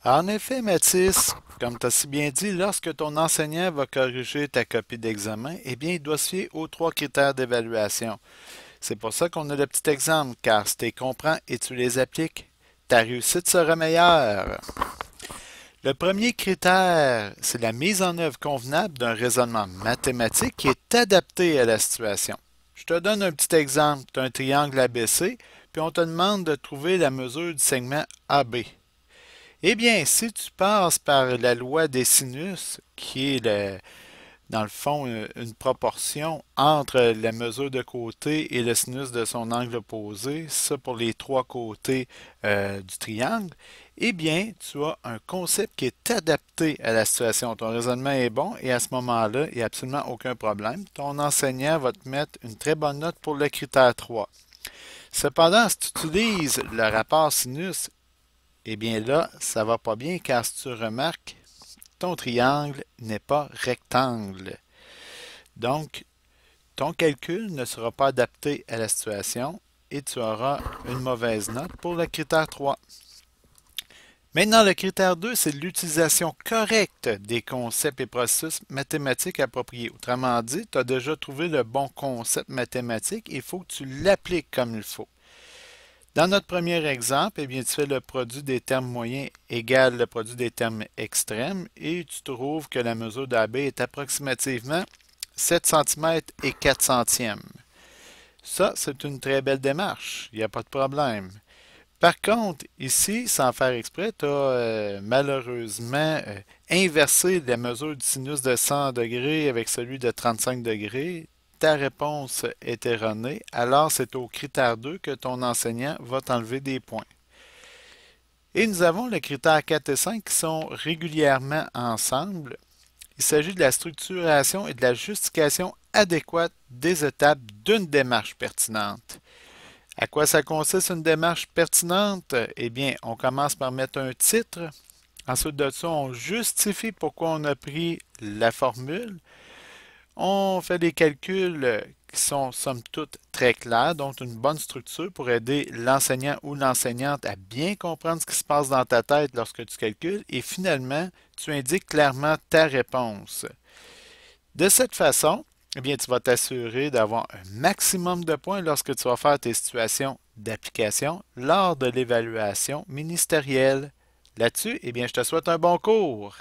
En effet, Mathis, comme tu as si bien dit, lorsque ton enseignant va corriger ta copie d'examen, eh bien, il doit se fier aux trois critères d'évaluation. C'est pour ça qu'on a le petit exemple, car si tu les comprends et tu les appliques, ta réussite sera meilleure. Le premier critère, c'est la mise en œuvre convenable d'un raisonnement mathématique qui est adapté à la situation. Je te donne un petit exemple. Tu as un triangle ABC, puis on te demande de trouver la mesure du segment AB. Eh bien, si tu passes par la loi des sinus, qui est dans le fond une proportion entre la mesure de côté et le sinus de son angle opposé, ça pour les trois côtés du triangle, eh bien, tu as un concept qui est adapté à la situation. Ton raisonnement est bon et à ce moment-là, il n'y a absolument aucun problème. Ton enseignant va te mettre une très bonne note pour le critère 3. Cependant, si tu utilises le rapport sinus, eh bien là, ça va pas bien car si tu remarques, ton triangle n'est pas rectangle. Donc, ton calcul ne sera pas adapté à la situation et tu auras une mauvaise note pour le critère 3. Maintenant, le critère 2, c'est l'utilisation correcte des concepts et processus mathématiques appropriés. Autrement dit, tu as déjà trouvé le bon concept mathématique, il faut que tu l'appliques comme il faut. Dans notre premier exemple, eh bien, tu fais le produit des termes moyens égale le produit des termes extrêmes et tu trouves que la mesure d'AB est approximativement 7 cm et 4 centièmes. Ça, c'est une très belle démarche, il n'y a pas de problème. Par contre, ici, sans faire exprès, tu as malheureusement inversé la mesure du sinus de 100 degrés avec celui de 35 degrés. Ta réponse est erronée, alors c'est au critère 2 que ton enseignant va t'enlever des points. Et nous avons le critère 4 et 5 qui sont régulièrement ensemble. Il s'agit de la structuration et de la justification adéquate des étapes d'une démarche pertinente. À quoi ça consiste une démarche pertinente? Eh bien, on commence par mettre un titre. Ensuite de ça, on justifie pourquoi on a pris la formule. On fait des calculs qui sont somme toute très clairs, donc une bonne structure pour aider l'enseignant ou l'enseignante à bien comprendre ce qui se passe dans ta tête lorsque tu calcules. Et finalement, tu indiques clairement ta réponse. De cette façon, eh bien, tu vas t'assurer d'avoir un maximum de points lorsque tu vas faire tes situations d'application lors de l'évaluation ministérielle. Là-dessus, eh bien, je te souhaite un bon cours.